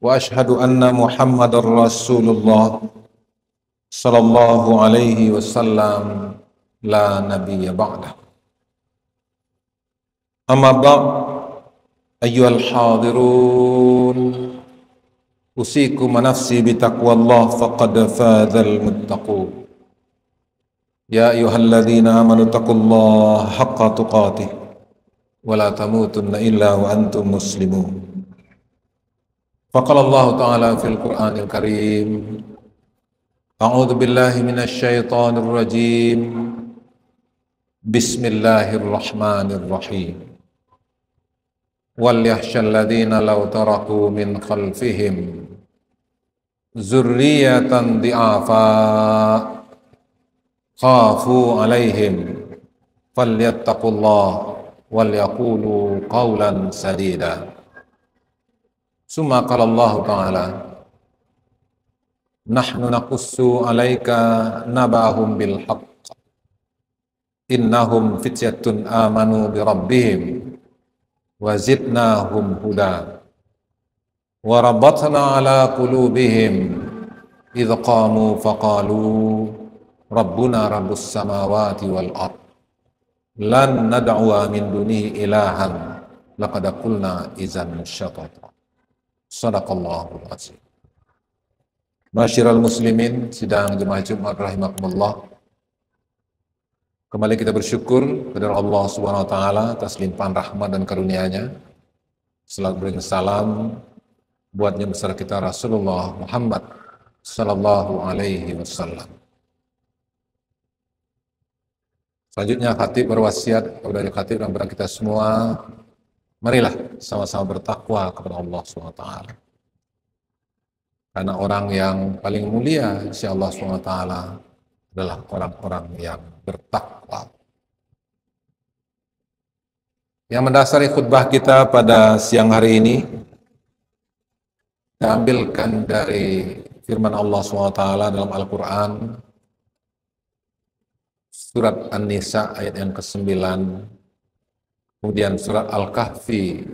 وأشهد أن محمد رسول الله صلى الله عليه وسلم لا نبي بعده. أما بعد أيها الحاضرون أوصيكم ونفسي بتقوى الله فقد فاز المتقون. يا أيها الذين آمنوا اتقوا الله حق تقاته ولا تموتن إلا وأنتم مسلمون. فقال الله تعالى في القرآن الكريم: أعوذ بالله من الشيطان الرجيم. بسم الله الرحمن الرحيم. وَلْيَخْشَ الَّذِينَ لَوْ تَرَكُوا مِنْ خَلْفِهِمْ ذُرِّيَّةً ضِعَافًا خَافُوا عَلَيْهِمْ فَلْيَتَّقُوا اللَّهَ وَلْيَقُولُوا قَوْلًا سَدِيدًا. ثم قال الله تعالى: نحن نقص عليك نبأهم بالحق إنهم فتية آمنوا بربهم وزدناهم هدى وربطنا على قلوبهم إذ قاموا فقالوا ربنا رب السماوات والأرض لن ندعو من دونه إلها لقد قلنا إذا شططا. Sadaqallahul azim. Masyiral muslimin, sidang jemaah Jumat rahimakumullah. Kembali kita bersyukur kepada Allah Subhanahu wa taala atas limpahan rahmat dan karunia-Nya. Selalu beri salam buatnya besar kita Rasulullah Muhammad sallallahu alaihi wasallam. Selanjutnya khatib berwasiat kepada khatib dan kepada kita semua, marilah sama-sama bertakwa kepada Allah SWT. Karena orang yang paling mulia insya Allah SWT adalah orang-orang yang bertakwa. Yang mendasari khutbah kita pada siang hari ini kita ambilkan dari firman Allah SWT dalam Al-Quran, surat An-Nisa ayat yang ke-9, kemudian surat Al-Kahfi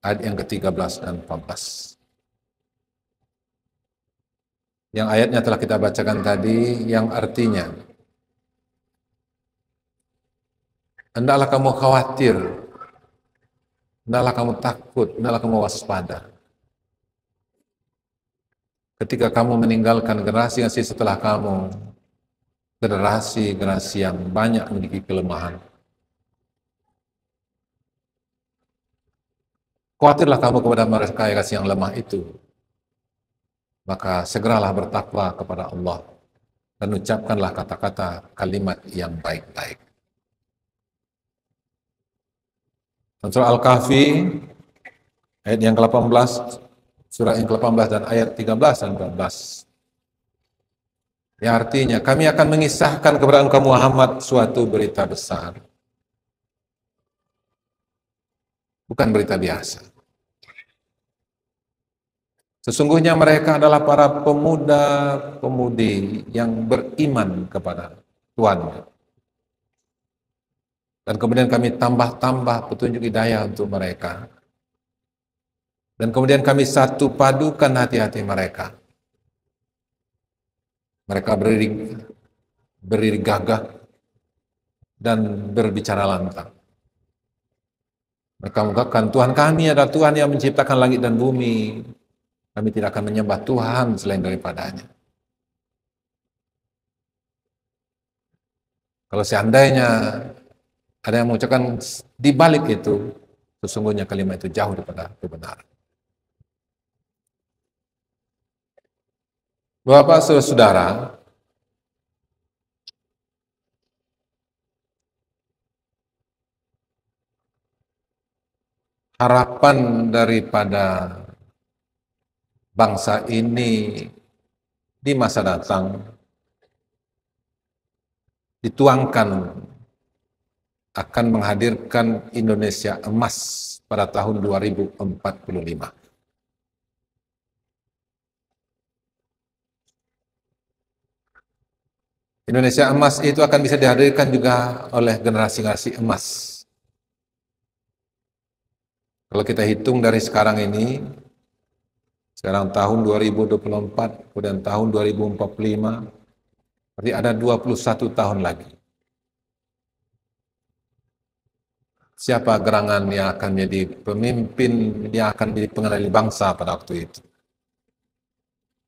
ayat yang ke-13 dan 14. Yang ayatnya telah kita bacakan tadi, yang artinya, hendaklah kamu khawatir, hendaklah kamu takut, hendaklah kamu waspada. Ketika kamu meninggalkan generasi setelah kamu, generasi yang banyak memiliki kelemahan. Khawatirlah kamu kepada mereka yang lemah itu. Maka segeralah bertakwa kepada Allah dan ucapkanlah kata-kata kalimat yang baik-baik. Surah Al-Kahfi ayat yang ke-18, surah yang ke-18 dan ayat 13 dan 14. Yang artinya, kami akan mengisahkan kepada engkau Muhammad suatu berita besar. Bukan berita biasa. Sesungguhnya mereka adalah para pemuda-pemudi yang beriman kepada Tuhan. Dan kemudian kami tambah petunjuk hidayah untuk mereka. Dan kemudian kami satu padukan hati-hati mereka. Mereka berdiri gagah dan berbicara lantang. Mereka mengatakan, Tuhan kami adalah Tuhan yang menciptakan langit dan bumi. Kami tidak akan menyembah Tuhan selain daripadanya. Kalau seandainya ada yang mengucapkan di balik itu, sesungguhnya kalimat itu jauh daripada kebenaran. Bapak saudara, harapan daripada bangsa ini di masa datang dituangkan akan menghadirkan Indonesia emas pada tahun 2045. Indonesia emas itu akan bisa dihadirkan juga oleh generasi-generasi emas. Kalau kita hitung dari sekarang ini, Sekarang tahun 2024, kemudian tahun 2045, berarti ada 21 tahun lagi. Siapa gerangan yang akan menjadi pemimpin, yang akan menjadi pengendali bangsa pada waktu itu?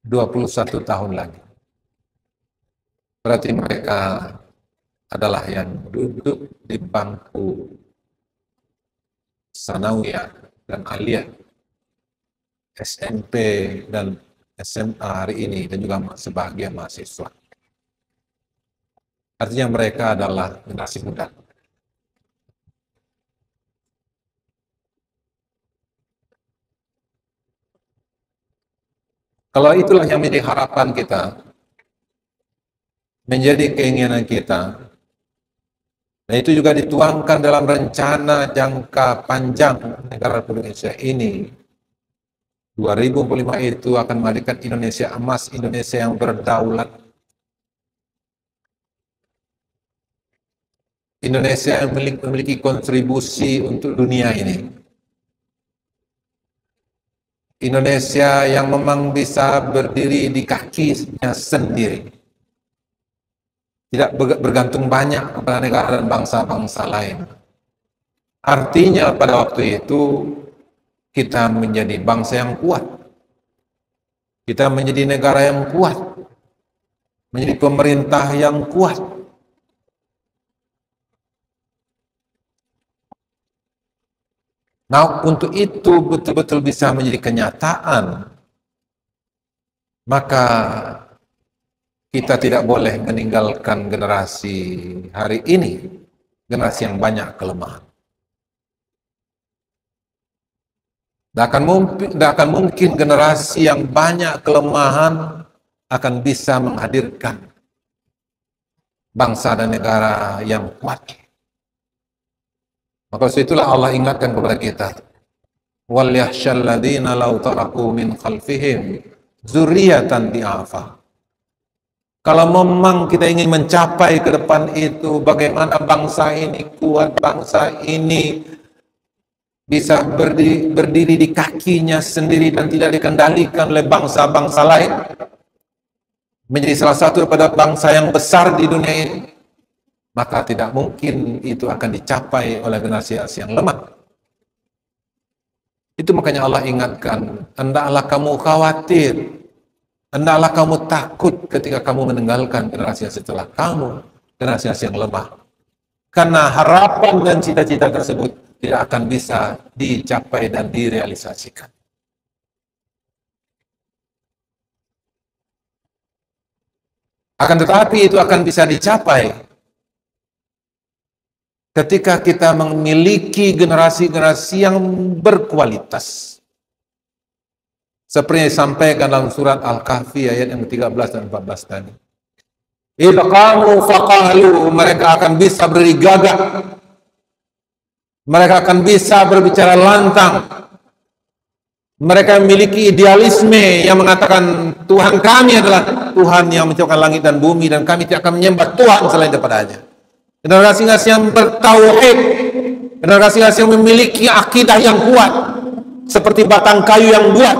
21 tahun lagi. Berarti mereka adalah yang duduk di bangku sanawiyah dan aliyah, SMP dan SMA hari ini, dan juga sebagian mahasiswa. Artinya mereka adalah generasi muda. Kalau itulah yang menjadi harapan kita, menjadi keinginan kita, dan itu juga dituangkan dalam rencana jangka panjang negara Republik Indonesia ini. 2045 itu akan menghadirkan Indonesia emas, Indonesia yang berdaulat, Indonesia yang memiliki kontribusi untuk dunia ini, Indonesia yang memang bisa berdiri di kakinya sendiri, tidak bergantung banyak kepada negara dan bangsa-bangsa lain. Artinya pada waktu itu kita menjadi bangsa yang kuat, kita menjadi negara yang kuat, menjadi pemerintah yang kuat. Nah, untuk itu betul-betul bisa menjadi kenyataan, maka kita tidak boleh meninggalkan generasi hari ini, generasi yang banyak kelemahan. Tidak akan mungkin generasi yang banyak kelemahan akan bisa menghadirkan bangsa dan negara yang kuat. Maka itulah Allah ingatkan kepada kita, wal yahsyal ladzina law taraku min khalfihim dzurriyyatan di'afa. Kalau memang kita ingin mencapai ke depan itu, bagaimana bangsa ini kuat, bangsa ini bisa berdiri di kakinya sendiri dan tidak dikendalikan oleh bangsa-bangsa lain, menjadi salah satu daripada bangsa yang besar di dunia ini, maka tidak mungkin itu akan dicapai oleh generasi yang lemah. Itu makanya Allah ingatkan, hendaklah kamu khawatir, hendaklah kamu takut ketika kamu meninggalkan generasi setelah kamu, generasi yang lemah. Karena harapan dan cita-cita tersebut tidak akan bisa dicapai dan direalisasikan. Akan tetapi itu akan bisa dicapai ketika kita memiliki generasi-generasi yang berkualitas. Seperti yang disampaikan dalam surat Al-Kahfi ayat yang ke-13 dan 14 tadi. Idza qamu faqalu, mereka akan bisa berdiri gagah. Mereka akan bisa berbicara lantang. Mereka memiliki idealisme yang mengatakan Tuhan kami adalah Tuhan yang menciptakan langit dan bumi, dan kami tidak akan menyembah Tuhan selain daripadanya. Generasi-generasi yang bertauhid, generasi-generasi yang memiliki akidah yang kuat, seperti batang kayu yang buat,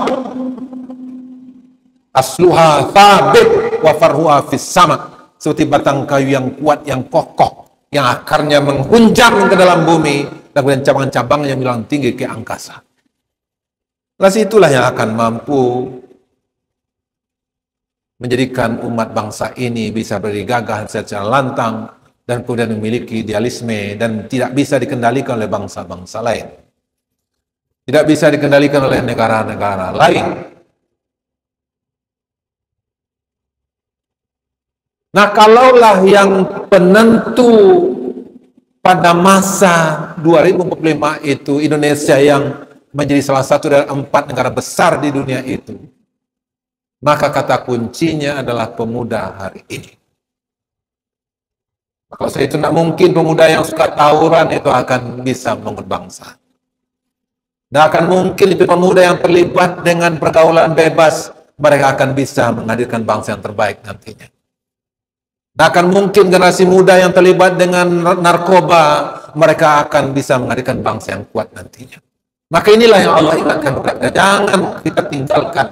asluha thabit wa farhuha fis sama, seperti batang kayu yang kuat, yang kokoh, yang akarnya menghunjam ke dalam bumi, dan kemudian cabang-cabangnya bilang tinggi ke angkasa. Generasi itulah yang akan mampu menjadikan umat bangsa ini bisa berdiri gagah secara lantang, dan kemudian memiliki idealisme dan tidak bisa dikendalikan oleh bangsa-bangsa lain. Tidak bisa dikendalikan oleh negara-negara lain. Nah, kalaulah yang penentu pada masa 2045 itu Indonesia yang menjadi salah satu dari 4 negara besar di dunia itu, maka kata kuncinya adalah pemuda hari ini. Kalau saya itu tidak mungkin pemuda yang suka tawuran itu akan bisa membangun bangsa. Tidak akan mungkin itu pemuda yang terlibat dengan pergaulan bebas, mereka akan bisa menghadirkan bangsa yang terbaik nantinya. Tidak akan mungkin generasi muda yang terlibat dengan narkoba, mereka akan bisa menghadirkan bangsa yang kuat nantinya. Maka inilah yang Allah ingatkan kepada kita, jangan kita tinggalkan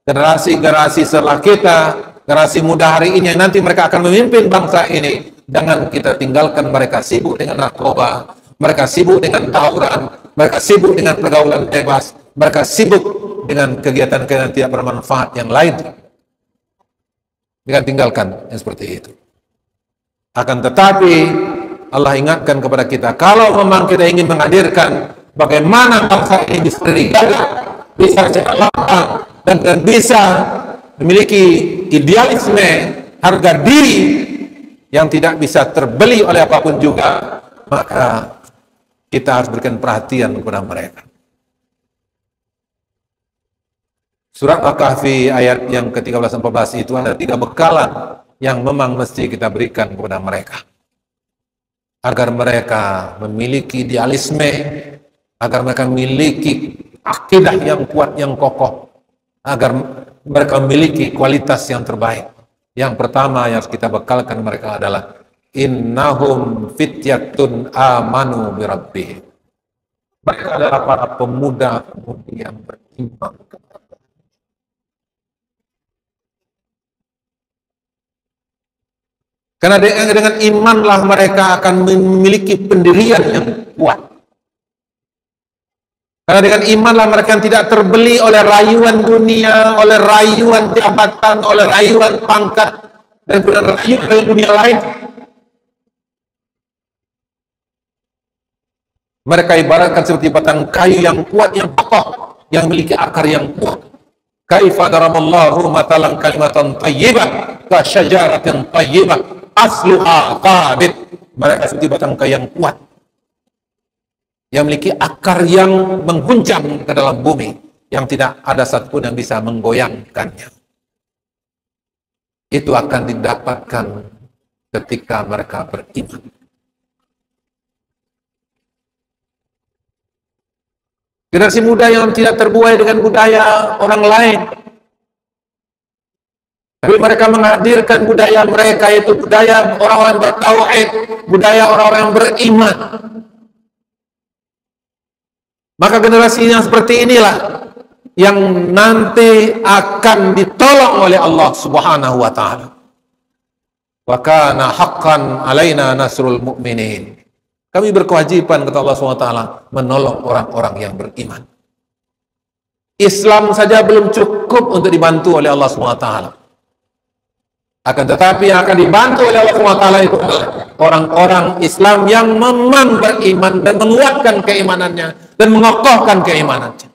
generasi-generasi setelah kita, generasi muda hari ini, nanti mereka akan memimpin bangsa ini. Jangan kita tinggalkan mereka sibuk dengan narkoba, mereka sibuk dengan tawuran, mereka sibuk dengan pergaulan bebas, mereka sibuk dengan kegiatan-kegiatan tidak bermanfaat yang lain. Jangan tinggalkan yang seperti itu. Akan tetapi Allah ingatkan kepada kita, kalau memang kita ingin menghadirkan bagaimana bangsa ini bisa dijaga, bisa lapang, dan bisa memiliki idealisme, harga diri yang tidak bisa terbeli oleh apapun juga, maka kita harus berikan perhatian kepada mereka. Surat Al-Kahfi ayat yang ke-13-14 itu ada 3 bekalan yang memang mesti kita berikan kepada mereka, agar mereka memiliki idealisme, agar mereka memiliki akidah yang kuat, yang kokoh, agar mereka memiliki kualitas yang terbaik. Yang pertama yang harus kita bekalkan mereka adalah innahum fityatun amanu birabbihim. Mereka adalah para pemuda-pemudi yang beriman. Karena dengan imanlah mereka akan memiliki pendirian yang kuat. Karena dengan imanlah mereka yang tidak terbeli oleh rayuan dunia, oleh rayuan jabatan, oleh rayuan pangkat, dan rayuan dunia lain. Mereka ibaratkan seperti batang kayu yang kuat, yang kokoh, yang memiliki akar yang kuat. Kaifa daramallahu matalan kalimatan thayyibah ka syajaratin thayyibah asluha thabit. Mereka seperti batang kayu yang kuat, yang memiliki akar yang mengguncang ke dalam bumi, yang tidak ada satupun yang bisa menggoyangkannya. Itu akan didapatkan ketika mereka beriman. Generasi muda yang tidak terbuai dengan budaya orang lain, tapi mereka menghadirkan budaya mereka, yaitu budaya orang-orang bertauhid, budaya orang-orang yang beriman. Maka generasi yang seperti inilah yang nanti akan ditolong oleh Allah Subhanahu wa taala. Wa kana haqqan alaina nasrul mu'minin. Kami berkewajiban, kata Allah Subhanahu wa taala, menolong orang-orang yang beriman. Islam saja belum cukup untuk dibantu oleh Allah Subhanahu wa taala. Akan tetapi yang akan dibantu oleh Allah Subhanahu wa taala itu orang-orang Islam yang memang beriman dan menguatkan keimanannya dan mengokohkan keimanannya.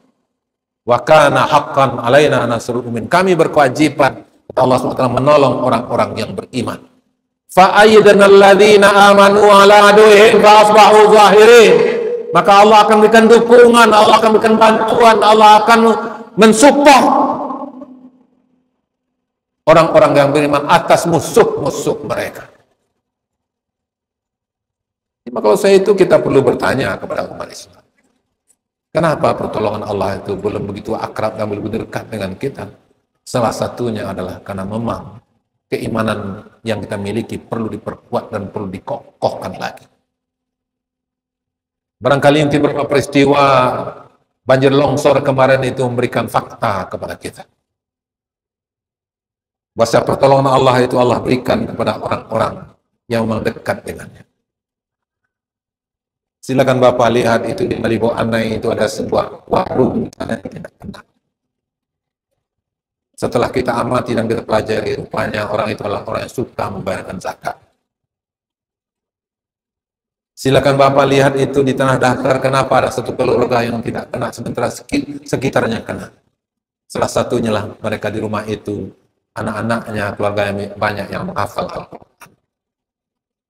Wa kana haqqan alaina nasrul mu'min. Kami berkewajiban, kata Allah Subhanahu wa taala, menolong orang-orang yang beriman. Fa ayyadna alladziina aamanu 'ala aduwwihim fa asbahu zahirin. Maka Allah akan berikan dukungan, Allah akan berikan bantuan, Allah akan mensupport orang-orang yang beriman atas musuh-musuh mereka. Maka kalau saya itu kita perlu bertanya kepada umat Islam, kenapa pertolongan Allah itu belum begitu akrab dan belum dekat dengan kita? Salah satunya adalah karena memang keimanan yang kita miliki perlu diperkuat dan perlu dikokohkan lagi. Barangkali mungkin beberapa peristiwa banjir longsor kemarin itu memberikan fakta kepada kita, bahwa pertolongan Allah itu Allah berikan kepada orang-orang yang memang dekat dengannya. Silakan Bapak lihat itu di Malibu Anai itu ada sebuah warung yang tidak kenal. Setelah kita amati dan kita pelajari, rupanya orang itu adalah orang yang suka membayarkan zakat. Silakan Bapak lihat itu di Tanah Datar, kenapa ada satu keluarga yang tidak kena sementara sekitarnya kena. Salah satunya lah mereka di rumah itu, anak-anaknya, keluarga yang banyak yang menghafal Al-Quran.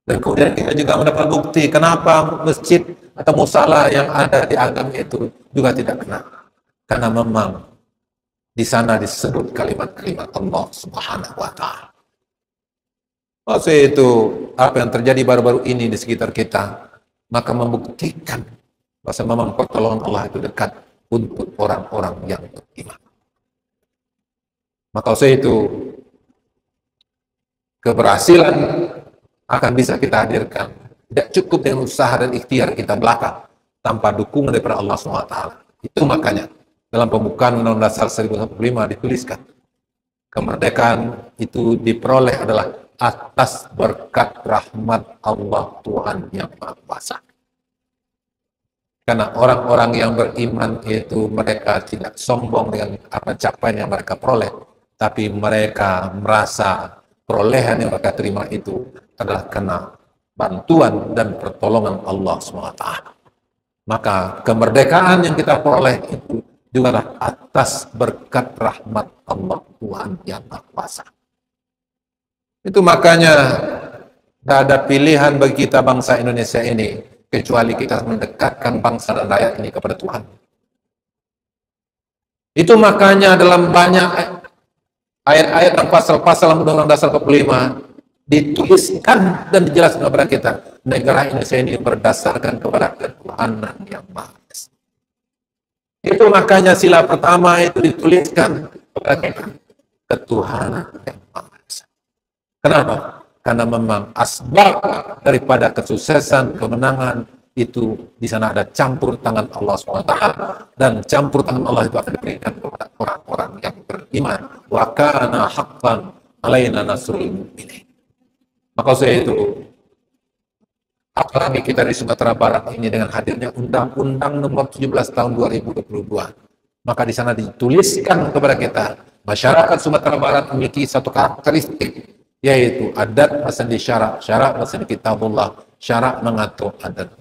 Dan kemudian kita juga mendapat bukti kenapa masjid atau musala yang ada di agam itu juga tidak kena. Karena memang di sana disebut kalimat-kalimat Allah Subhanahu wa taala. Maksud itu apa yang terjadi baru-baru ini di sekitar kita, maka membuktikan bahwa memang pertolongan Allah itu dekat untuk orang-orang yang beriman. Maka maksud itu keberhasilan akan bisa kita hadirkan tidak cukup dengan usaha dan ikhtiar kita belaka tanpa dukungan daripada Allah SWT. Itu makanya dalam pembukaan Undang-Undang Dasar 1945 dituliskan Kemerdekaan itu diperoleh adalah atas berkat rahmat Allah Tuhan yang Maha Kuasa. Karena orang-orang yang beriman itu mereka tidak sombong dengan apa capaian yang mereka peroleh, tapi mereka merasa perolehan yang mereka terima itu adalah karena bantuan dan pertolongan Allah SWT. Maka kemerdekaan yang kita peroleh itu juga atas berkat rahmat Allah Tuhan yang Maha Kuasa. Itu makanya tidak ada pilihan bagi kita bangsa Indonesia ini kecuali kita mendekatkan bangsa dan rakyat ini kepada Tuhan. Itu makanya dalam banyak ayat-ayat dan pasal-pasal Undang-Undang Dasar 45 dituliskan dan dijelaskan kepada kita, negara Indonesia ini berdasarkan kepada ketuhanan yang Maha Esa. Itu makanya sila pertama itu dituliskan kepada kita, ketuhanan yang Maha Esa. Kenapa? Karena memang asbab daripada kesuksesan, kemenangan itu di sana ada campur tangan Allah SWT, dan campur tangan Allah itu akan diberikan kepada orang-orang yang beriman. Wa kana haqqan alaina nasrul mu'minin. Maka saya itu, apalagi kita di Sumatera Barat ini dengan hadirnya Undang-Undang Nomor 17 Tahun 2022, maka di sana dituliskan kepada kita, masyarakat Sumatera Barat memiliki satu karakteristik, yaitu adat masandi syarak, syarak masandi kitabullah, syarak mengatur adat.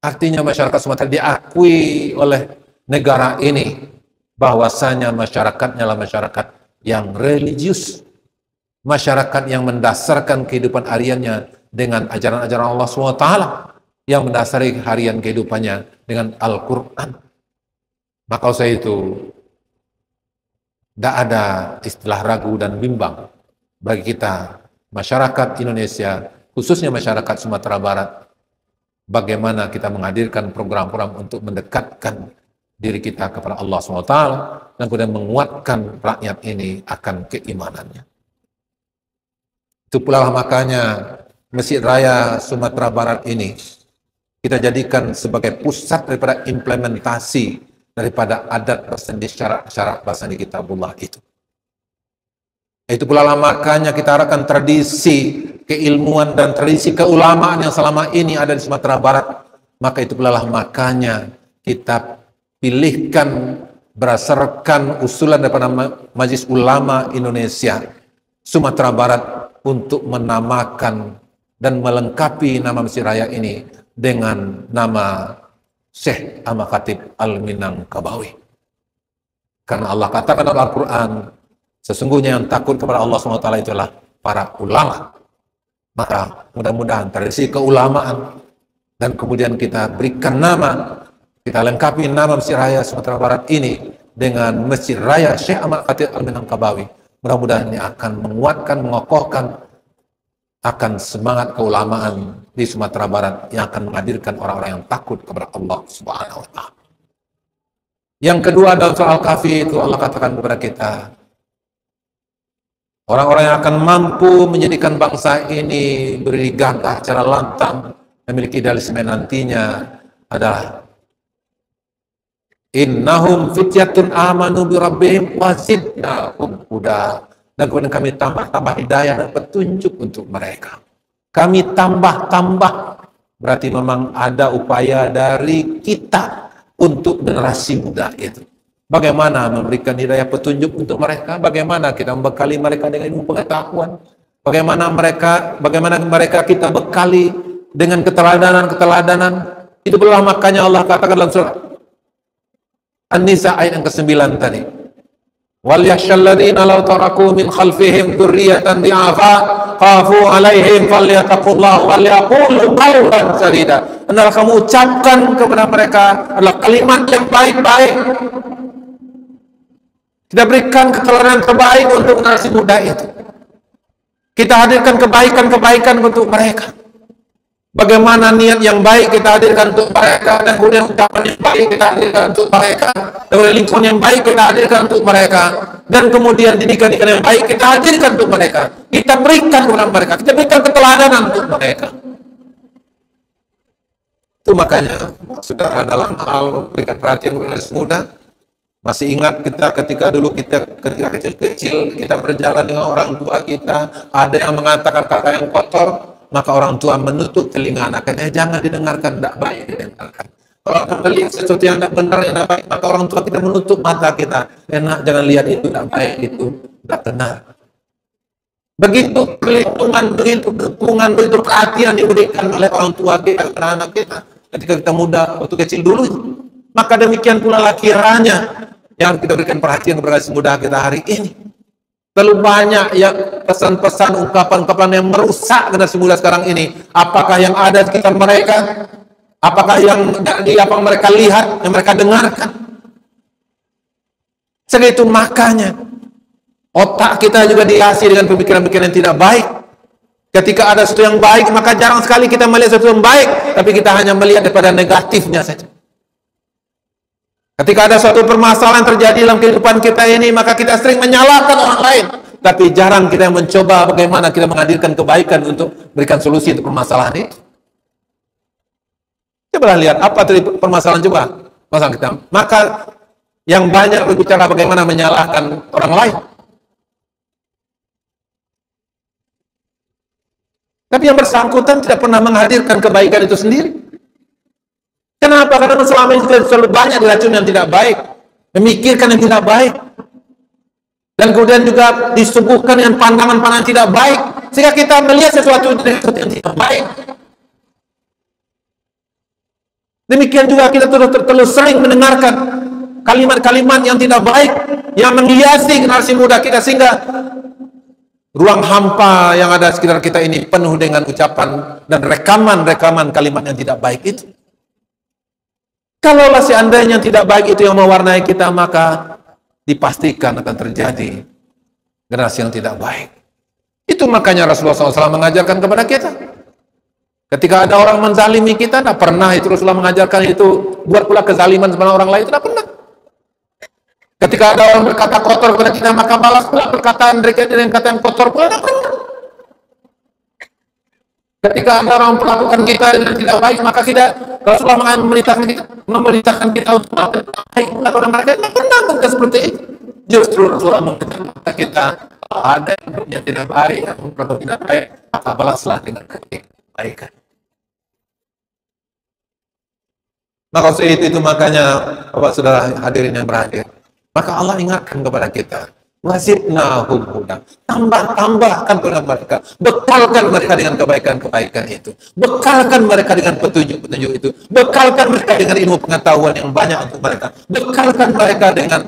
Artinya masyarakat Sumatera diakui oleh negara ini bahwasanya masyarakatnya adalah masyarakat yang religius, masyarakat yang mendasarkan kehidupan hariannya dengan ajaran-ajaran Allah SWT, yang mendasari harian kehidupannya dengan Al-Quran. Maka saya itu tidak ada istilah ragu dan bimbang bagi kita masyarakat Indonesia, khususnya masyarakat Sumatera Barat, bagaimana kita menghadirkan program-program untuk mendekatkan diri kita kepada Allah SWT dan kemudian menguatkan rakyat ini akan keimanannya. Itu pula makanya Masjid Raya Sumatera Barat ini kita jadikan sebagai pusat daripada implementasi daripada adat bersandi syarak-syarak bersandi kitabullah itu. Itu pula makanya kita harapkan tradisi keilmuan dan tradisi keulamaan yang selama ini ada di Sumatera Barat. Maka itu pula makanya kita pilihkan berdasarkan usulan daripada Majelis Ulama Indonesia Sumatera Barat untuk menamakan dan melengkapi nama Masjid Raya ini dengan nama Syekh Ahmad Khatib Al-Minangkabawi. Karena Allah katakan dalam Al-Quran, sesungguhnya yang takut kepada Allah SWT itulah para ulama. Maka mudah-mudahan tradisi keulamaan dan kemudian kita berikan nama, kita lengkapi nama Masjid Raya Sumatera Barat ini dengan Masjid Raya Syekh Ahmad Khatib Al-Minangkabawi. Mudah-mudahan ini akan menguatkan, mengokohkan akan semangat keulamaan di Sumatera Barat yang akan menghadirkan orang-orang yang takut kepada Allah Subhanahu wa Ta'ala. Yang kedua dalam soal Al-Kahfi itu Allah katakan kepada kita, orang-orang yang akan mampu menjadikan bangsa ini berdiri gagah secara lantang, memiliki idealisme nantinya adalah innahum fityatun amanu bi rabbihim wa zidnahum huda. Dan kemudian kami tambah hidayah dan petunjuk untuk mereka. Kami tambah, berarti memang ada upaya dari kita untuk generasi muda itu. Bagaimana memberikan hidayah petunjuk untuk mereka? Bagaimana kita membekali mereka dengan ilmu pengetahuan? Bagaimana mereka kita bekali dengan keteladanan? Itu pula makanya Allah katakan dalam surah An-Nisa ayat yang ke-9 tadi. Wal yakhshal ladzina law taraku min khalfihim dzurriyyatan dhi'afa khafu 'alaihim falyattaqullaha wal yaqulu qawlan sadida. Hendaklah kamu ucapkan kepada mereka adalah kalimat yang baik-baik. Kita berikan keteladanan terbaik untuk generasi muda itu. Kita hadirkan kebaikan-kebaikan untuk mereka. Bagaimana niat yang baik kita hadirkan untuk mereka, dan kemudian ucapan yang baik kita hadirkan untuk mereka, dan kemudian lingkungan yang baik kita hadirkan untuk mereka, dan kemudian didikan yang baik kita hadirkan untuk mereka. Kita berikan kepada mereka, kita berikan keteladanan untuk mereka. Itu makanya saudara dalam hal berikan perhatian kepada generasi muda, Masih ingat kita ketika dulu kita ketika kecil-kecil kita berjalan dengan orang tua kita, ada yang mengatakan kata yang kotor, maka orang tua menutup telinga anaknya, jangan didengarkan, tidak baik didengarkan. Kalau kita lihat sesuatu yang tidak benar, yang tidak baik, maka orang tua kita menutup mata kita, enak, jangan lihat itu, tidak baik, itu tidak benar. Begitu perlindungan, begitu dukungan, begitu perhatian diberikan oleh orang tua kita kepada anak kita ketika kita muda, waktu kecil dulu. Maka demikian pula kiranya yang kita berikan perhatian kepada muda kita hari ini. Terlalu banyak yang pesan-pesan, ungkapan-ungkapan yang merusak generasi muda sekarang ini. Apakah yang ada di sekitar mereka? Apakah yang mereka lihat, yang mereka dengarkan? Segitu makanya otak kita juga dihiasi dengan pemikiran-pemikiran yang tidak baik. Ketika ada sesuatu yang baik, maka jarang sekali kita melihat sesuatu yang baik, tapi kita hanya melihat daripada negatifnya saja. Ketika ada suatu permasalahan terjadi dalam kehidupan kita ini, maka kita sering menyalahkan orang lain, tapi jarang kita mencoba bagaimana kita menghadirkan kebaikan untuk berikan solusi untuk permasalahan itu. Coba lihat apa tadi permasalahan, coba masalah kita. Maka yang banyak berbicara bagaimana menyalahkan orang lain. Tapi yang bersangkutan tidak pernah menghadirkan kebaikan itu sendiri. Kenapa? Karena selama ini selalu banyak diracun yang tidak baik, memikirkan yang tidak baik, dan kemudian juga disuguhkan dengan pandangan-pandangan tidak baik, sehingga kita melihat sesuatu yang tidak baik. Demikian juga kita terus sering mendengarkan kalimat-kalimat yang tidak baik, yang menghiasi generasi muda kita, sehingga ruang hampa yang ada di sekitar kita ini penuh dengan ucapan dan rekaman-rekaman kalimat yang tidak baik itu. Kalaulah seandainya tidak baik itu yang mewarnai kita, maka dipastikan akan terjadi generasi yang tidak baik. Itu makanya Rasulullah SAW mengajarkan kepada kita. Ketika ada orang menzalimi kita, tidak pernah itu Rasulullah mengajarkan itu buat pula kezaliman sama orang lain, tidak pernah. Ketika ada orang berkata kotor kepada kita, maka balas pula perkataan mereka dengan kata yang kotor pula, tidak pernah. Ketika ada orang melakukan kita dengan tidak baik, maka kita Rasulullah memerintahkan kita untuk baik kepada orang mereka. Tidak pernah bukan seperti itu. Justru Rasulullah memerintahkan kita, kalau ada yang tidak baik, yang berlaku tidak baik, maka balaslah dengan kebaikan. Maka itu makanya Bapak Saudara hadirin yang berhadir, maka Allah ingatkan kepada kita, wazidnahum huda, tambahkan kepada mereka, bekalkan mereka dengan kebaikan-kebaikan itu, bekalkan mereka dengan petunjuk-petunjuk itu, bekalkan mereka dengan ilmu pengetahuan yang banyak untuk mereka, bekalkan mereka dengan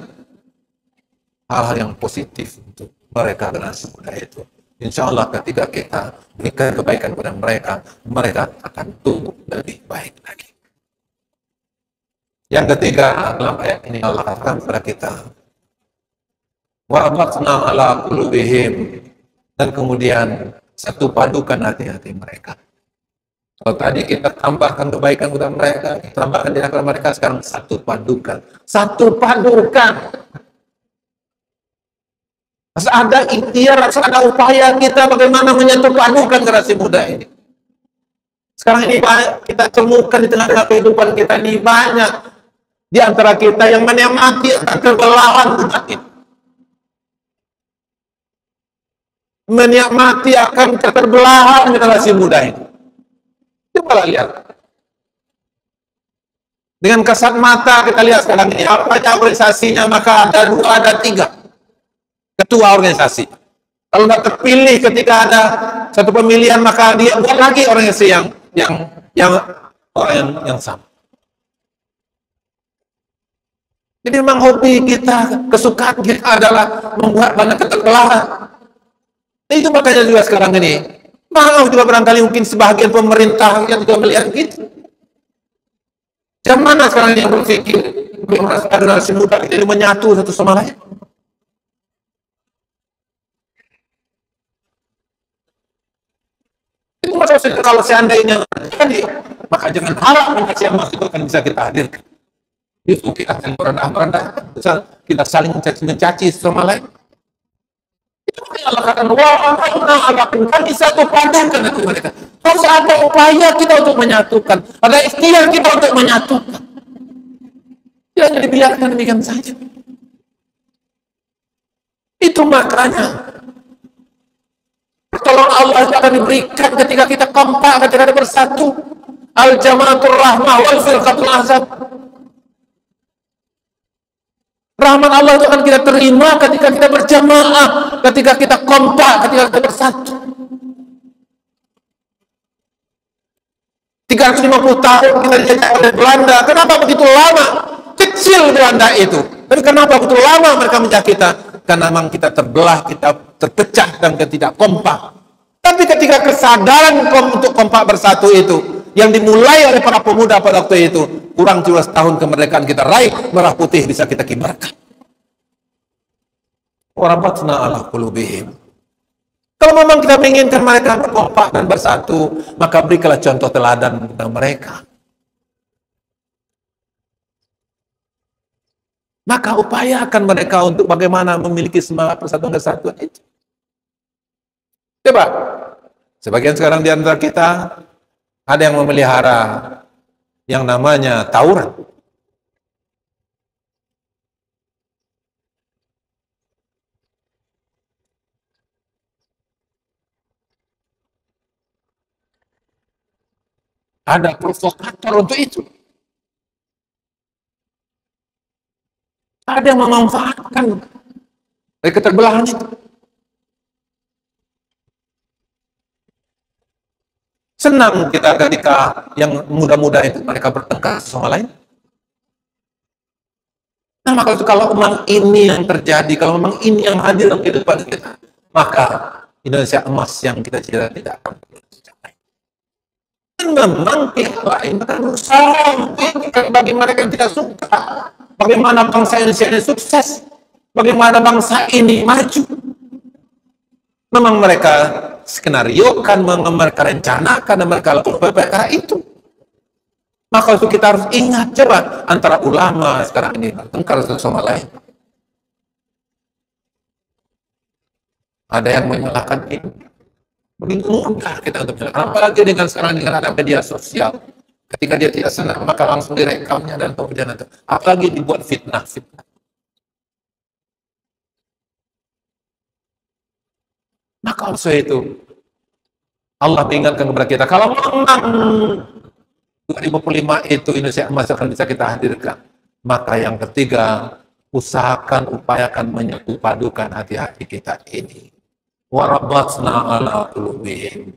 hal-hal yang positif untuk mereka generasi muda itu. Insya Allah ketika kita berikan kebaikan kepada mereka, mereka akan tumbuh lebih baik lagi. Yang ketiga, dalam ayat ini Allah katakan kepada kita, wa'abatna ala qulubihim, dan kemudian satu padukan hati-hati mereka. Kalau tadi kita tambahkan kebaikan kepada mereka, kita tambahkan di hati mereka, sekarang satu padukan. Harus ada ikhtiar, harus ada upaya kita bagaimana menyatu padukan generasi muda ini. Sekarang ini kita temukan di tengah-tengah kehidupan kita ini banyak di antara kita yang menikmati kebelahan umat ini. Menikmati akan keterbelahan generasi muda ini. Coba lihat. Dengan kasat mata kita lihat sekarang ini, apa organisasinya, maka ada 2, ada 3 ketua organisasi. Kalau nggak terpilih ketika ada satu pemilihan, maka dia buat lagi organisasi yang sama. Jadi memang hobi kita, kesukaan kita adalah membuat banyak keterbelahan. Itu makanya juga sekarang ini, maaf juga barangkali mungkin sebagian pemerintah yang juga melihat gitu. Yang mana sekarang yang berpikir generasi muda itu menyatu satu sama lain? Itu maksudnya kalau seandainya jadi, maka jangan harap yang masuk itu akan bisa kita hadirkan. Itu kita saling merendah-merendah, kita saling mencaci sama lain. Itu yang Allah katakan, kami satu padukan itu mereka. Harus ada upaya kita untuk menyatukan, ada ikhtiar kita untuk menyatukan. Jangan dibiarkan demikian saja. Itu makanya pertolongan Allah itu akan diberikan ketika kita kompak, ketika kita bersatu. Al-jamaatul rahmah wal firqatul azab. Rahmat Allah itu akan kita terima ketika kita berjamaah, ketika kita kompak, ketika kita bersatu. 350 tahun kita dijajah oleh Belanda. Kenapa begitu lama? Kecil Belanda itu. Tapi kenapa begitu lama mereka menjajah kita? Karena memang kita terbelah, kita terpecah dan kita tidak kompak. Tapi ketika kesadaran untuk kompak bersatu itu yang dimulai oleh para pemuda pada waktu itu, kurang 17 tahun kemerdekaan kita raih, merah putih bisa kita kibarkan. Warabatna ala qulubihim. Kalau memang kita menginginkan mereka berkompak dan bersatu, maka berikanlah contoh teladan kepada mereka. Maka upayakan mereka untuk bagaimana memiliki semangat persatuan kesatuan itu. Coba, sebagian sekarang di antara kita ada yang memelihara yang namanya tawuran. Ada provokator untuk itu. Ada yang memanfaatkan dari keterbelahan itu. Senang kita ketika yang muda-muda itu mereka bertengkar sama lain. Nah, maka kalau memang ini yang terjadi, kalau memang ini yang hadir dalam kehidupan kita, maka Indonesia emas yang kita cita tidak akan tercapai. Dan memang pihak lain akan berusaha bagi mereka yang tidak suka. Bagaimana bangsa Indonesia ini sukses? Bagaimana bangsa ini maju? Memang mereka skenario kan, mereka rencanakan, dan mereka lakukan perkara itu. Maka itu kita harus ingat, coba antara ulama sekarang ini bertengkar satu sama lain. Ada yang menyalahkan ini. Begitu mudah kita untuk menyalahkan. Apalagi dengan sekarang dengan ada media sosial. Ketika dia tidak senang, maka langsung direkamnya dan kemudian itu. Apalagi dibuat fitnah-fitnah. Maka oleh itu Allah mengingatkan kepada kita, kalau memang 2005 itu Indonesia emas akan bisa kita hadirkan, maka yang ketiga, usahakan, upayakan menyatu padukan hati-hati kita ini. Warabatna ala qulubihim.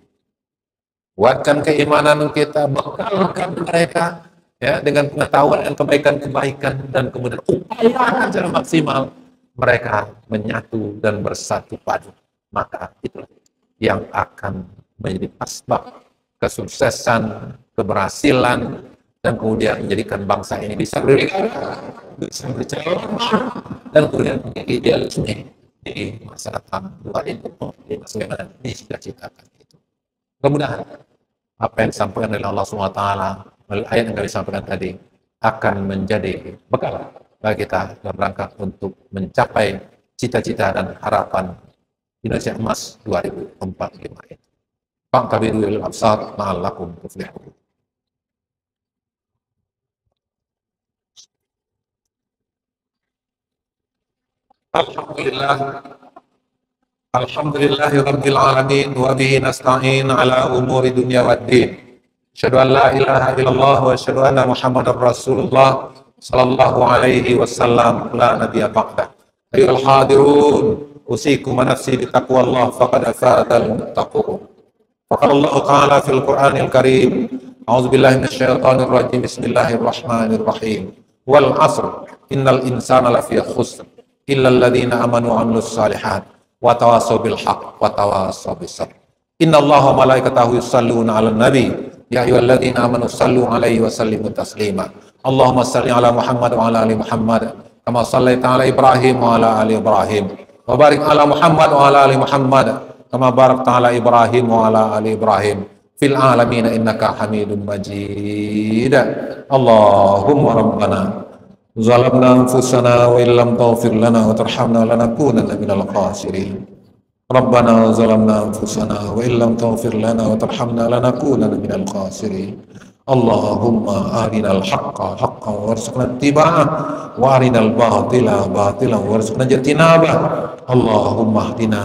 Kuatkan keimanan kita, bekalkan mereka ya dengan pengetahuan dan kebaikan-kebaikan, dan kemudian upayakan secara maksimal mereka menyatu dan bersatu padu. Maka itu yang akan menjadi asbab kesuksesan, keberhasilan, dan kemudian menjadikan bangsa ini bisa berbicara dan kemudian menjadi idealisme di masa datang 2045 sebagaimana dicita-citakan itu. Mudah-mudahan apa yang disampaikan oleh Allah SWT melalui ayat yang kami sampaikan tadi akan menjadi bekal bagi kita dalam rangka untuk mencapai cita-cita dan harapan Indonesia emas 2045 itu. Fa'tabiru lil absar la'allakum tuflihun. Alhamdulillahi rabbil alamin wa bihi nasta'in ala umuri dunya waddin. Asyhadu an la ilaha illallah wa asyhadu anna Muhammadar Rasulullah sallallahu alaihi wasallam la nabiyya ba'dah. Ayyuhal hadirun, usikum wa nafsi bi taqwallah faqad afadal muttaqun. Faqala Allah Ta'ala fil Qur'anil Karim, a'udzu billahi minasyaitonir rajim, bismillahirrahmanirrahim. Wal 'asr, innal insana lafi khusr illa alladziina amanu wa 'amilus shalihat wa tawassaw bil haqq wa tawassaw bis sabr. Innallaha wa malaikatahu yusholluna 'alan nabi ya ayyuhalladzina amanu shallu 'alaihi wa sallimu taslima. Allahumma shalli 'ala Muhammad wa 'ala ali Muhammad kama shallaita 'ala Ibrahim wa 'ala ali Ibrahim wa barik 'ala Muhammad wa 'ala ali Muhammad kama barakta 'ala Ibrahim wa 'ala ali Ibrahim fil alamin innaka Hamidum Majid. Allahumma rabbana zalamna anfusana wa illam taghfir lana wa tarhamna lanakunanna minal khasirin. Rabbana zalamna anfusana wa illam taghfir lana wa tarhamna lanakunanna minal khasirin. Allahumma arinal haqqa haqqan warzuqna ittiba'ah wa arinal batila batilan warzuqna ijtinabah. اللهم اهدنا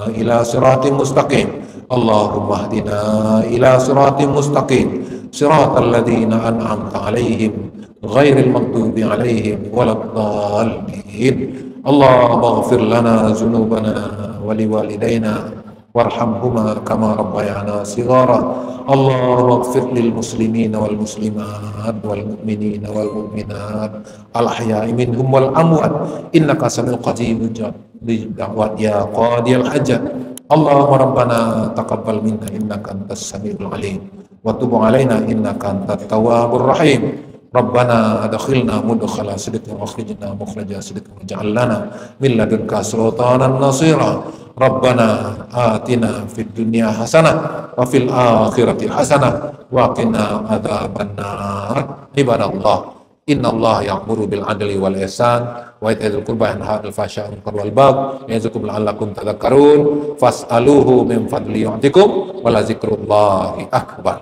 إلى صراط مستقيم اللهم اهدنا إلى صراط مستقيم صراط الذين أنعمت عليهم غير المغضوب عليهم ولا الضالين اللهم اغفر لنا ذنوبنا ولوالدينا وارحمهما كما ربيانا صغارا اللهم اغفر للمسلمين والمسلمات والمؤمنين والمؤمنات الأحياء منهم والأموات إنك سميع قريب للدعوات يا قاضي الحاجات اللهم ربنا تقبل منا إنك أنت السميع العليم وتب علينا إنك أنت التواب الرحيم ربنا أدخلنا مدخل صدق واخرجنا مخرج صدق واجعل لنا من لدنك سلطانا نصيرا ربنا آتنا في الدنيا حسنة وفي الآخرة حسنة وقنا عذاب النار عباد الله إن الله يأمر بالعدل والإحسان وإيتاء ذي القربى وينهى عن الفحشاء والمنكر والبغي يعظكم لعلكم تذكرون فاسألوه من فضله يعطكم ولذكر الله أكبر.